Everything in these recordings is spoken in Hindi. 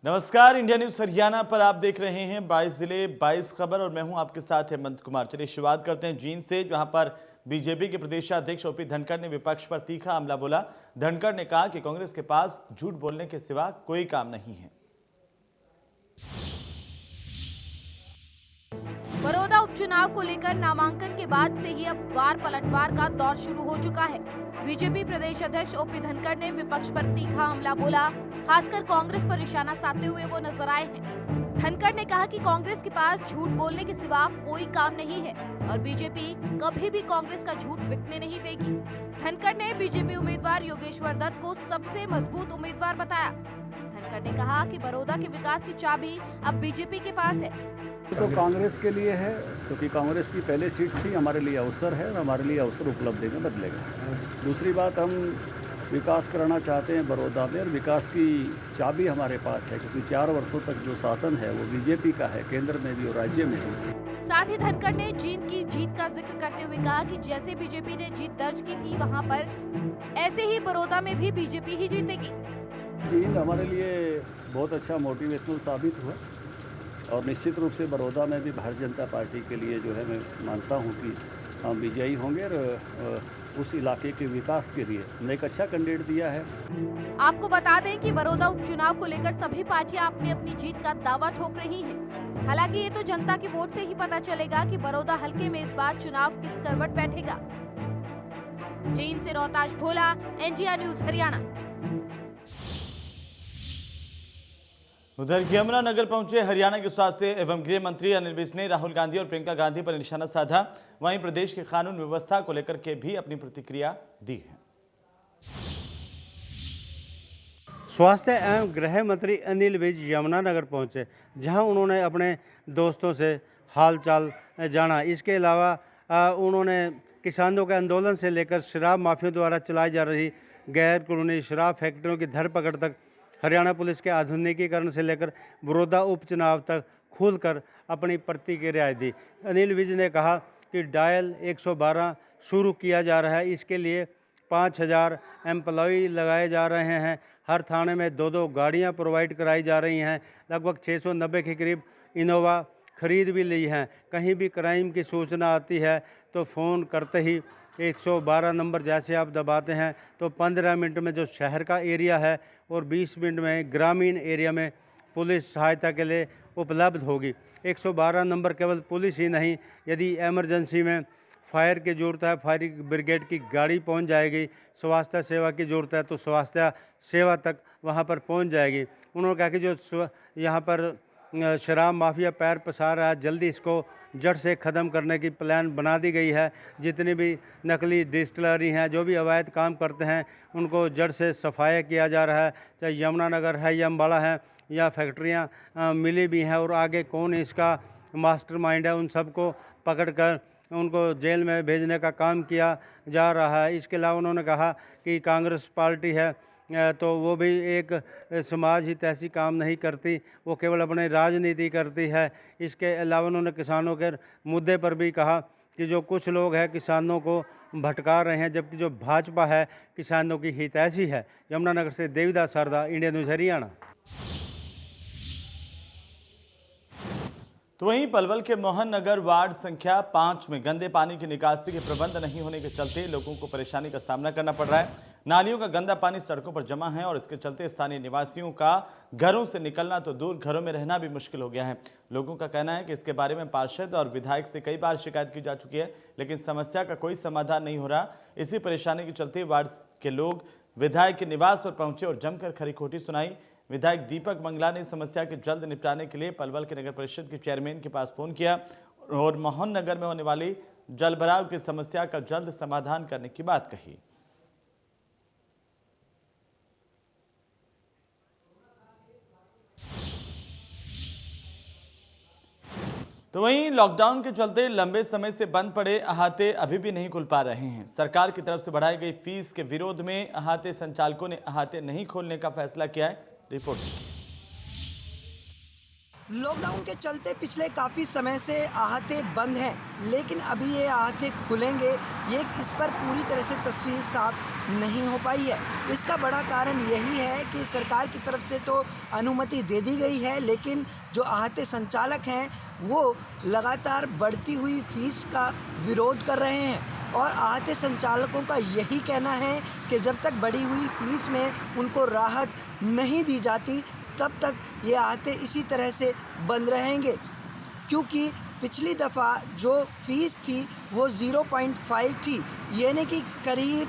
नमस्कार, इंडिया न्यूज हरियाणा पर आप देख रहे हैं 22 जिले 22 खबर और मैं हूं आपके साथ हेमंत कुमार। चलिए शुरुआत करते हैं जींद से, जहां पर बीजेपी के प्रदेशाध्यक्ष ओपी धनखड़ ने विपक्ष पर तीखा हमला बोला। धनखड़ ने कहा कि कांग्रेस के पास झूठ बोलने के सिवा कोई काम नहीं है। बड़ौदा उपचुनाव को लेकर नामांकन के बाद से ही अब वार पलटवार का दौर शुरू हो चुका है। बीजेपी प्रदेश अध्यक्ष ओपी धनखड़ ने विपक्ष पर तीखा हमला बोला। खासकर कांग्रेस पर निशाना साधते हुए वो नजर आए हैं। धनखड़ ने कहा कि कांग्रेस के पास झूठ बोलने के सिवा कोई काम नहीं है और बीजेपी कभी भी कांग्रेस का झूठ बिकने नहीं देगी। धनखड़ ने बीजेपी उम्मीदवार योगेश्वर दत्त को सबसे मजबूत उम्मीदवार बताया। धनखड़ ने कहा कि बड़ौदा के विकास की चाबी अब बीजेपी के पास है। तो कांग्रेस के लिए है, क्योंकि कांग्रेस की पहले सीट थी, हमारे लिए अवसर है और हमारे लिए अवसर उपलब्धि में बदलेगा। दूसरी बात, हम विकास कराना चाहते हैं बड़ौदा में और विकास की चाबी हमारे पास है, क्योंकि 4 वर्षों तक जो शासन है वो बीजेपी का है, केंद्र में भी और राज्य में भी। साथ ही धनखड़ ने जींद की जीत का जिक्र करते हुए कहा कि जैसे बीजेपी ने जीत दर्ज की थी वहां पर, ऐसे ही बड़ौदा में भी बीजेपी ही जीतेगी। जींद हमारे लिए बहुत अच्छा मोटिवेशनल साबित हुआ और निश्चित रूप से बड़ौदा में भी भारतीय जनता पार्टी के लिए जो है मैं मानता हूं कि हम विजयी होंगे और उस इलाके के विकास के लिए हमने एक अच्छा कैंडिडेट दिया है। आपको बता दें कि बड़ौदा उपचुनाव को लेकर सभी पार्टियां अपनी अपनी जीत का दावा ठोक रही हैं। हालांकि ये तो जनता के वोट से ही पता चलेगा कि बड़ौदा हलके में इस बार चुनाव किस करवट बैठेगा। जींद से रोहताश भोला, इंडिया न्यूज हरियाणा। उधर यमुनानगर पहुंचे हरियाणा के स्वास्थ्य एवं गृह मंत्री अनिल विज ने राहुल गांधी और प्रियंका गांधी पर निशाना साधा। वहीं प्रदेश की कानून व्यवस्था को लेकर के भी अपनी प्रतिक्रिया दी है। स्वास्थ्य एवं गृह मंत्री अनिल विज यमुनानगर पहुंचे, जहां उन्होंने अपने दोस्तों से हालचाल जाना। इसके अलावा उन्होंने किसानों के आंदोलन से लेकर शराब माफियों द्वारा चलाई जा रही गैर कानूनी शराब फैक्ट्रियों की धरपकड़ तक, हरियाणा पुलिस के आधुनिकीकरण से लेकर बड़ौदा उपचुनाव तक खुलकर अपनी प्रतिक्रिया दी। अनिल विज ने कहा कि डायल 112 शुरू किया जा रहा है। इसके लिए 5000 एम्प्लॉय लगाए जा रहे हैं। हर थाने में 2-2 गाड़ियां प्रोवाइड कराई जा रही हैं। लगभग 690 के करीब इनोवा खरीद भी ली हैं। कहीं भी क्राइम की सूचना आती है तो फ़ोन करते ही 112 नंबर जैसे आप दबाते हैं तो 15 मिनट में जो शहर का एरिया है और 20 मिनट में ग्रामीण एरिया में पुलिस सहायता के लिए उपलब्ध होगी। 112 नंबर केवल पुलिस ही नहीं, यदि इमरजेंसी में फायर की ज़रूरत है, फायर ब्रिगेड की गाड़ी पहुंच जाएगी। स्वास्थ्य सेवा की ज़रूरत है तो स्वास्थ्य सेवा तक वहां पर पहुंच जाएगी। उन्होंने कहा कि जो यहाँ पर शराब माफिया पैर पसार रहा है, जल्दी इसको जड़ से ख़त्म करने की प्लान बना दी गई है। जितनी भी नकली डिस्टिलरी हैं, जो भी अवैध काम करते हैं, उनको जड़ से सफाया किया जा रहा है। चाहे यमुनानगर है या अम्बाला है या फैक्ट्रियाँ मिली भी हैं और आगे कौन इसका मास्टरमाइंड है, उन सबको पकड़ कर उनको जेल में भेजने का काम किया जा रहा है। इसके अलावा उन्होंने कहा कि कांग्रेस पार्टी है तो वो भी एक समाज हित ऐसी काम नहीं करती, वो केवल अपनी राजनीति करती है। इसके अलावा उन्होंने किसानों के मुद्दे पर भी कहा कि जो कुछ लोग हैं किसानों को भटका रहे हैं, जबकि जो भाजपा है किसानों की हितैषी है। यमुनानगर से देवीदास सरदा, इंडिया न्यूज़ हरियाणा। तो वहीं पलवल के मोहन नगर वार्ड संख्या 5 में गंदे पानी की निकासी के प्रबंध नहीं होने के चलते लोगों को परेशानी का सामना करना पड़ रहा है। नालियों का गंदा पानी सड़कों पर जमा है और इसके चलते स्थानीय निवासियों का घरों से निकलना तो दूर, घरों में रहना भी मुश्किल हो गया है। लोगों का कहना है कि इसके बारे में पार्षद और विधायक से कई बार शिकायत की जा चुकी है, लेकिन समस्या का कोई समाधान नहीं हो रहा। इसी परेशानी के चलते वार्ड के लोग विधायक के निवास पर पहुंचे और जमकर खरी खोटी सुनाई। विधायक दीपक मंगला ने समस्या के जल्द निपटाने के लिए पलवल के नगर परिषद के चेयरमैन के पास फोन किया और मोहन नगर में होने वाली जलभराव की समस्या का जल्द समाधान करने की बात कही। तो वहीं लॉकडाउन के चलते लंबे समय से बंद पड़े अहाते अभी भी नहीं खुल पा रहे हैं। सरकार की तरफ से बढ़ाई गई फीस के विरोध में अहाते संचालकों ने अहाते नहीं खोलने का फैसला किया है। रिपोर्ट। लॉकडाउन के चलते पिछले काफ़ी समय से आहते बंद हैं, लेकिन अभी ये आहते खुलेंगे, ये इस पर पूरी तरह से तस्वीर साफ नहीं हो पाई है। इसका बड़ा कारण यही है कि सरकार की तरफ से तो अनुमति दे दी गई है, लेकिन जो आहते संचालक हैं वो लगातार बढ़ती हुई फीस का विरोध कर रहे हैं और आहते संचालकों का यही कहना है कि जब तक बढ़ी हुई फीस में उनको राहत नहीं दी जाती तब तक ये आहते इसी तरह से बंद रहेंगे, क्योंकि पिछली दफ़ा जो फ़ीस थी वो 0.5 थी, यानी कि करीब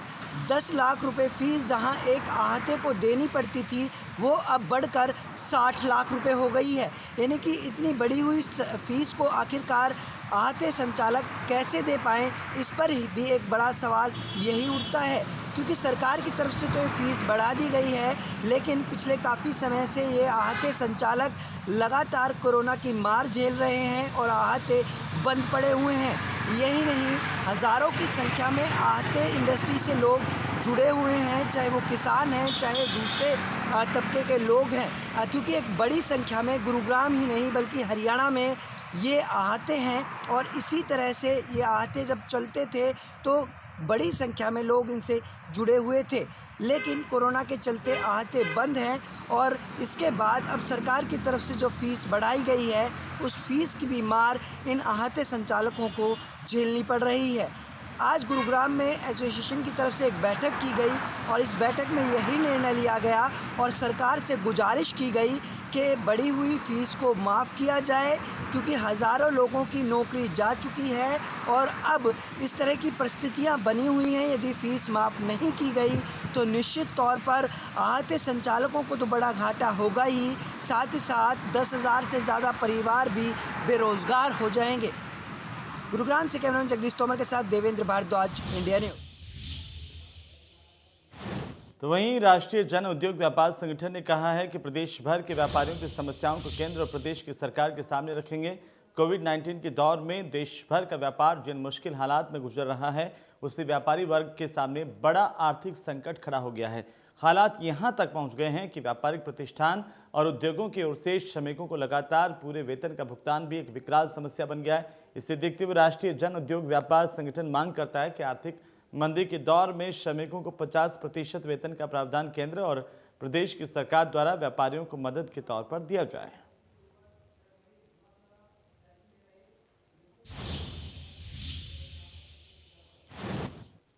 10 लाख रुपए फ़ीस जहां एक आहते को देनी पड़ती थी वो अब बढ़कर 60 लाख रुपए हो गई है। यानी कि इतनी बढ़ी हुई फ़ीस को आखिरकार आहते संचालक कैसे दे पाएँ, इस पर भी एक बड़ा सवाल यही उठता है, क्योंकि सरकार की तरफ से तो फ़ीस बढ़ा दी गई है, लेकिन पिछले काफ़ी समय से ये आहते संचालक लगातार कोरोना की मार झेल रहे हैं और आहते बंद पड़े हुए हैं। यही नहीं, हज़ारों की संख्या में आहते इंडस्ट्री से लोग जुड़े हुए हैं, चाहे वो किसान हैं, चाहे दूसरे तबके के लोग हैं, क्योंकि एक बड़ी संख्या में गुरुग्राम ही नहीं बल्कि हरियाणा में ये आहते हैं और इसी तरह से ये आहते जब चलते थे तो बड़ी संख्या में लोग इनसे जुड़े हुए थे, लेकिन कोरोना के चलते आहते बंद हैं और इसके बाद अब सरकार की तरफ से जो फ़ीस बढ़ाई गई है उस फ़ीस की भी मार इन आहते संचालकों को झेलनी पड़ रही है। आज गुरुग्राम में एसोसिएशन की तरफ से एक बैठक की गई और इस बैठक में यही निर्णय लिया गया और सरकार से गुजारिश की गई कि बढ़ी हुई फ़ीस को माफ़ किया जाए, क्योंकि हज़ारों लोगों की नौकरी जा चुकी है और अब इस तरह की परिस्थितियां बनी हुई हैं। यदि फ़ीस माफ़ नहीं की गई तो निश्चित तौर पर आहते संचालकों को तो बड़ा घाटा होगा ही, साथ ही साथ 10,000 से ज़्यादा परिवार भी बेरोज़गार हो जाएंगे। गुरुग्राम से कैमरामैन जगदीश तोमर के साथ देवेंद्र भारद्वाज, इंडिया न्यूज़। तो वहीं राष्ट्रीय जन उद्योग व्यापार संगठन ने कहा है कि प्रदेश भर के व्यापारियों की समस्याओं को केंद्र और प्रदेश की सरकार के सामने रखेंगे। कोविड-19 के दौर में देश भर का व्यापार जिन मुश्किल हालात में गुजर रहा है, उससे व्यापारी वर्ग के सामने बड़ा आर्थिक संकट खड़ा हो गया है। हालात यहां तक पहुंच गए हैं कि व्यापारिक प्रतिष्ठान और उद्योगों की ओर से श्रमिकों को लगातार पूरे वेतन का भुगतान भी एक विकराल समस्या बन गया है। इसे देखते हुए राष्ट्रीय जन उद्योग व्यापार संगठन मांग करता है कि आर्थिक मंदी के दौर में श्रमिकों को 50% वेतन का प्रावधान केंद्र और प्रदेश की सरकार द्वारा व्यापारियों को मदद के तौर पर दिया जाए।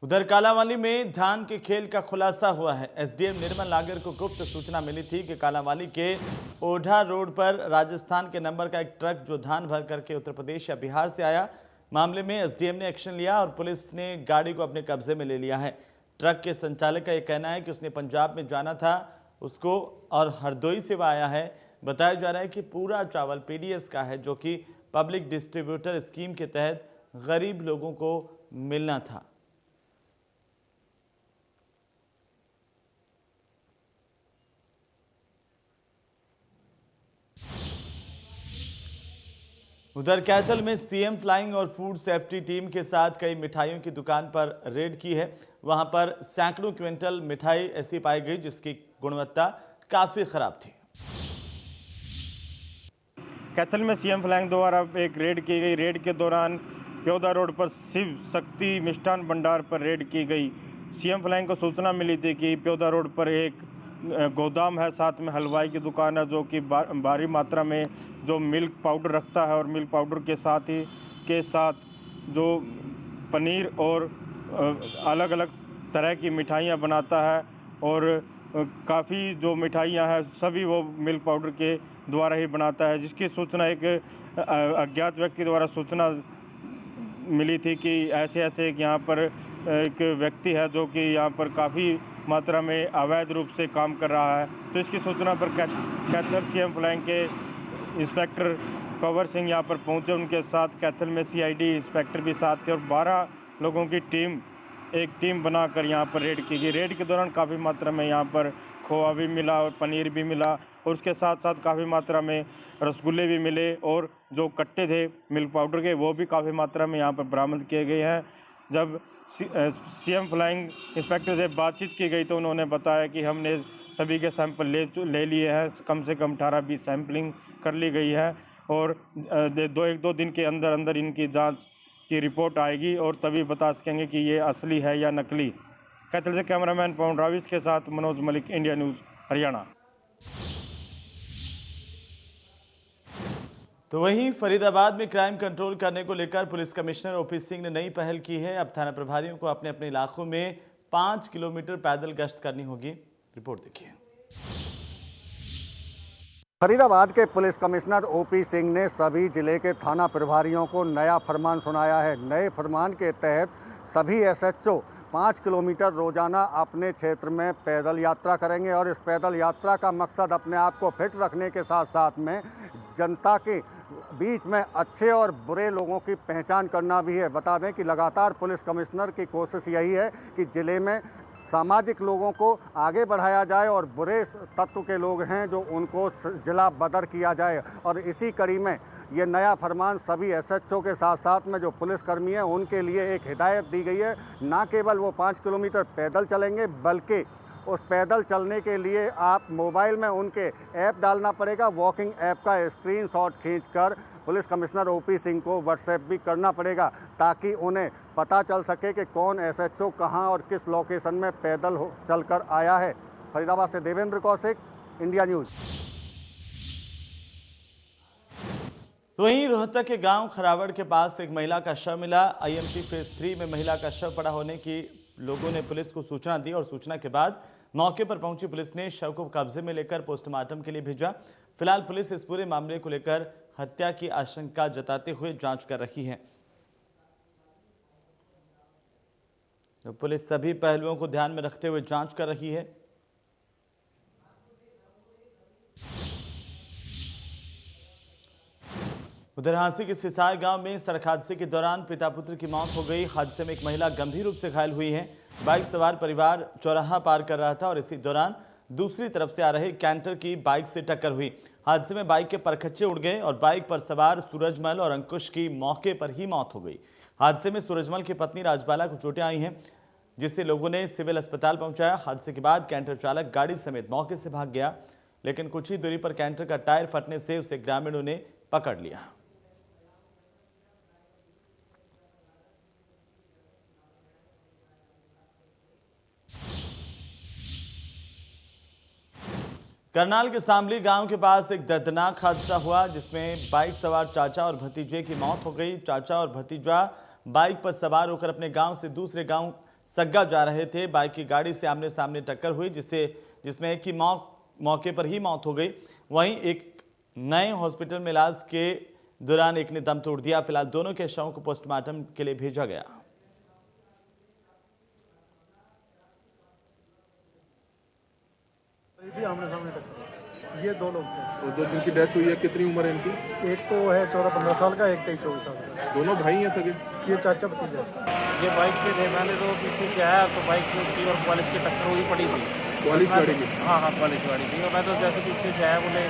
उधर कालांवाली में धान के खेल का खुलासा हुआ है। एसडीएम निर्मल नागर को गुप्त सूचना मिली थी कि कालांवाली के ओढ़ा रोड पर राजस्थान के नंबर का एक ट्रक जो धान भर करके उत्तर प्रदेश या बिहार से आया, मामले में एसडीएम ने एक्शन लिया और पुलिस ने गाड़ी को अपने कब्जे में ले लिया है। ट्रक के संचालक का यह कहना है कि उसने पंजाब में जाना था उसको और हरदोई से वह आया है। बताया जा रहा है कि पूरा चावल पीडीएस का है, जो कि पब्लिक डिस्ट्रीब्यूटर स्कीम के तहत गरीब लोगों को मिलना था। उधर कैथल में सीएम फ्लाइंग और फूड सेफ्टी टीम के साथ कई मिठाइयों की दुकान पर रेड की है। वहां पर सैकड़ों क्विंटल मिठाई ऐसी पाई गई जिसकी गुणवत्ता काफी खराब थी। कैथल में सीएम फ्लाइंग द्वारा एक रेड की गई। रेड के दौरान प्योदा रोड पर शिव शक्ति मिष्ठान भंडार पर रेड की गई। सीएम फ्लाइंग को सूचना मिली थी कि प्योदा रोड पर एक गोदाम है, साथ में हलवाई की दुकान है जो कि भारी मात्रा में जो मिल्क पाउडर रखता है और मिल्क पाउडर के साथ जो पनीर और अलग अलग तरह की मिठाइयाँ बनाता है और काफ़ी जो मिठाइयाँ हैं सभी वो मिल्क पाउडर के द्वारा ही बनाता है, जिसकी सूचना एक अज्ञात व्यक्ति द्वारा सूचना मिली थी कि ऐसे एक यहाँ पर एक व्यक्ति है जो कि यहाँ पर काफ़ी मात्रा में अवैध रूप से काम कर रहा है। तो इसकी सूचना पर कैथल सीएम फ्लाइंग के इंस्पेक्टर कंवर सिंह यहाँ पर पहुँचे। उनके साथ कैथल में सीआईडी इंस्पेक्टर भी साथ थे और 12 लोगों की एक टीम बनाकर यहाँ पर रेड की गई। रेड के दौरान काफ़ी मात्रा में यहाँ पर खोआ भी मिला और पनीर भी मिला और उसके साथ साथ काफ़ी मात्रा में रसगुल्ले भी मिले और जो कट्टे थे मिल्क पाउडर के वो भी काफ़ी मात्रा में यहाँ पर बरामद किए गए हैं। जब सीएम फ्लाइंग इंस्पेक्टर से बातचीत की गई तो उन्होंने बताया कि हमने सभी के सैंपल ले लिए हैं, कम से कम 18-20 सैंपलिंग कर ली गई है और 1-2 दिन के अंदर अंदर इनकी जांच की रिपोर्ट आएगी और तभी बता सकेंगे कि ये असली है या नकली। कैथल से कैमरामैन पवन राविस के साथ मनोज मलिक, इंडिया न्यूज़, हरियाणा। तो वहीं फरीदाबाद में क्राइम कंट्रोल करने को लेकर पुलिस कमिश्नर ओपी सिंह ने नई पहल की है। अब थाना प्रभारियों को अपने अपने इलाकों में 5 किलोमीटर पैदल गश्त करनी होगी। रिपोर्ट देखिए। फरीदाबाद के पुलिस कमिश्नर ओपी सिंह ने सभी जिले के थाना प्रभारियों को नया फरमान सुनाया है। नए फरमान के तहत सभी एसएचओ 5 किलोमीटर रोजाना अपने क्षेत्र में पैदल यात्रा करेंगे और इस पैदल यात्रा का मकसद अपने आप को फिट रखने के साथ साथ में जनता के बीच में अच्छे और बुरे लोगों की पहचान करना भी है। बता दें कि लगातार पुलिस कमिश्नर की कोशिश यही है कि जिले में सामाजिक लोगों को आगे बढ़ाया जाए और बुरे तत्व के लोग हैं जो उनको जिला बदर किया जाए। और इसी कड़ी में ये नया फरमान सभी एसएचओ के साथ साथ में जो पुलिसकर्मी हैं उनके लिए एक हिदायत दी गई है। ना केवल वो 5 किलोमीटर पैदल चलेंगे बल्कि उस पैदल चलने के लिए आप मोबाइल में उनके ऐप डालना पड़ेगा। वॉकिंग ऐप का स्क्रीनशॉट खींचकर पुलिस कमिश्नर ओपी सिंह को व्हाट्सएप भी करना पड़ेगा ताकि उन्हें पता चल सके कि कौन एसएचओ कहां और किस लोकेशन में पैदल चलकर आया है। फरीदाबाद से देवेंद्र कौशिक, इंडिया न्यूज़। तो वहीं रोहतक के गांव खरावड़ के पास एक महिला का शव मिला। आईएमसी फेज 3 में महिला का शव पड़ा होने की लोगों ने पुलिस को सूचना दी और सूचना के बाद मौके पर पहुंची पुलिस ने शव को कब्जे में लेकर पोस्टमार्टम के लिए भेजा। फिलहाल पुलिस इस पूरे मामले को लेकर हत्या की आशंका जताते हुए जांच कर रही है। तो पुलिस सभी पहलुओं को ध्यान में रखते हुए जांच कर रही है। उधर हांसी के सिसाई गांव में सड़क हादसे के दौरान पिता पुत्र की मौत हो गई। हादसे में एक महिला गंभीर रूप से घायल हुई है। बाइक सवार परिवार चौराहा पार कर रहा था और इसी दौरान दूसरी तरफ से आ रहे कैंटर की बाइक से टक्कर हुई। हादसे में बाइक के परखच्चे उड़ गए और बाइक पर सवार सूरजमल और अंकुश की मौके पर ही मौत हो गई। हादसे में सूरजमल की पत्नी राजबाला को चोटें आई हैं, जिससे लोगों ने सिविल अस्पताल पहुंचाया। हादसे के बाद कैंटर चालक गाड़ी समेत मौके से भाग गया, लेकिन कुछ ही दूरी पर कैंटर का टायर फटने से उसे ग्रामीणों ने पकड़ लिया। करनाल के सांबली गांव के पास एक दर्दनाक हादसा हुआ, जिसमें बाइक सवार चाचा और भतीजे की मौत हो गई। चाचा और भतीजा बाइक पर सवार होकर अपने गांव से दूसरे गांव सग्गा जा रहे थे। बाइक की गाड़ी से आमने सामने टक्कर हुई, जिसमें एक की मौके पर ही मौत हो गई। वहीं एक नए हॉस्पिटल में इलाज के दौरान एक ने दम तोड़ दिया। फिलहाल दोनों के शवों को पोस्टमार्टम के लिए भेजा गया। आमने सामने टक्कर, ये 2 लोग थे। और जो जिनकी डेथ हुई है कितनी उम्र है इनकी? एक तो है 14-15 साल का, एक 23-24 साल का। दोनों भाई हैं सगे? ये चाचा भतीजा। ये बाइक पे थे, मैंने तो पीछे से आया तो बाइक पे थी और पुलिस की टक्कर हुई पड़ी थी। पुलिस गाड़ी की? हाँ, पुलिस गाड़ी थी। और मैं तो जैसे पीछे से आया, बोले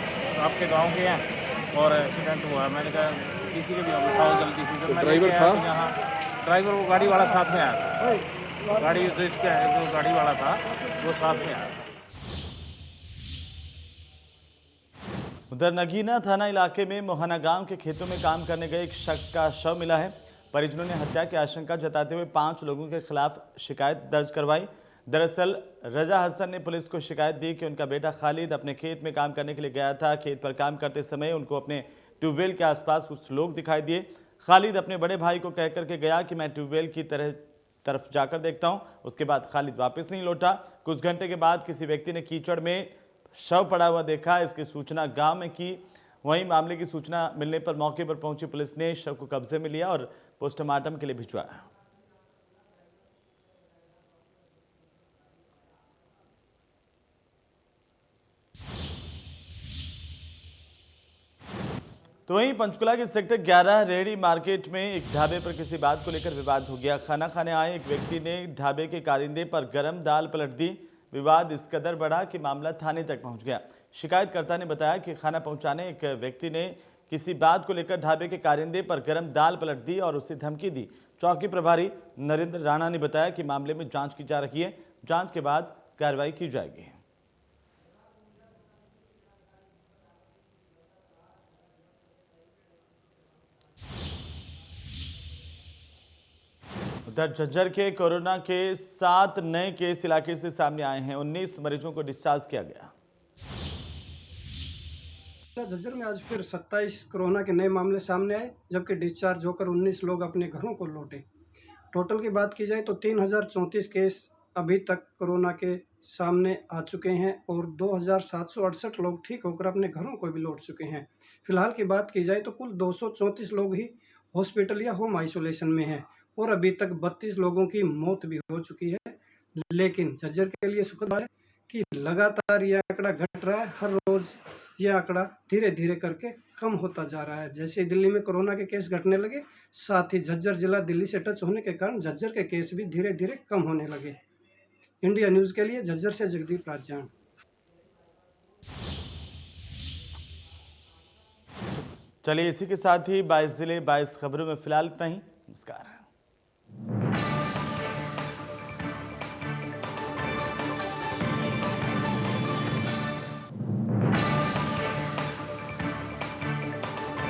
आपके गाँव के हैं और एक्सीडेंट हुआ। मैंने कहा किसी के भी उठाओ जल्दी से। ड्राइवर था? ड्राइवर वो गाड़ी वाला साथ में आया था। गाड़ी जो इसका है, जो गाड़ी वाला था वो साथ में आया था। उधर नगीना थाना इलाके में मोहाना गांव के खेतों में काम करने गए एक शख्स का शव मिला है। परिजनों ने हत्या की आशंका जताते हुए 5 लोगों के खिलाफ शिकायत दर्ज करवाई। दरअसल रजा हसन ने पुलिस को शिकायत दी कि उनका बेटा खालिद अपने खेत में काम करने के लिए गया था। खेत पर काम करते समय उनको अपने ट्यूबवेल के आसपास कुछ लोग दिखाई दिए। खालिद अपने बड़े भाई को कह करके गया कि मैं ट्यूबवेल की तरफ जाकर देखता हूँ। उसके बाद खालिद वापस नहीं लौटा। कुछ घंटे के बाद किसी व्यक्ति ने कीचड़ में शव पड़ा हुआ देखा। इसकी सूचना गांव में की। वहीं मामले की सूचना मिलने पर मौके पर पहुंची पुलिस ने शव को कब्जे में लिया और पोस्टमार्टम के लिए भिजवाया। तो वहीं पंचकुला के सेक्टर 11 रेहड़ी मार्केट में एक ढाबे पर किसी बात को लेकर विवाद हो गया। खाना खाने आए एक व्यक्ति ने ढाबे के कारिंदे पर गर्म दाल पलट दी। विवाद इस कदर बढ़ा कि मामला थाने तक पहुंच गया। शिकायतकर्ता ने बताया कि खाना पहुंचाने एक व्यक्ति ने किसी बात को लेकर ढाबे के कारिंदे पर गर्म दाल पलट दी और उसे धमकी दी। चौकी प्रभारी नरेंद्र राणा ने बताया कि मामले में जांच की जा रही है, जांच के बाद कार्रवाई की जाएगी। उधर झज्जर के कोरोना के 7 नए केस इलाके से सामने आए हैं। 19 मरीजों को डिस्चार्ज किया गया। झज्जर में आज फिर 27 कोरोना के नए मामले सामने आए, जबकि डिस्चार्ज होकर 19 लोग अपने घरों को लौटे। टोटल की बात की जाए तो 3034 केस अभी तक कोरोना के सामने आ चुके हैं और 2768 लोग ठीक होकर अपने घरों को भी लौट चुके हैं। फिलहाल की बात की जाए तो कुल 234 लोग ही हॉस्पिटल या होम आइसोलेशन में हैं और अभी तक 32 लोगों की मौत भी हो चुकी है। लेकिन झज्जर के लिए सुखद है कि लगातार यह आंकड़ा घट रहा है। हर रोज यह आंकड़ा धीरे धीरे करके कम होता जा रहा है। जैसे दिल्ली में कोरोना के केस घटने लगे, साथ ही झज्जर जिला दिल्ली से टच होने के कारण झज्जर के केस भी धीरे धीरे कम होने लगे। इंडिया न्यूज के लिए झज्जर से जगदीप राजान। चलिए इसी के साथ ही 22 जिले 22 खबरों में फिलहाल इतना ही। नमस्कार।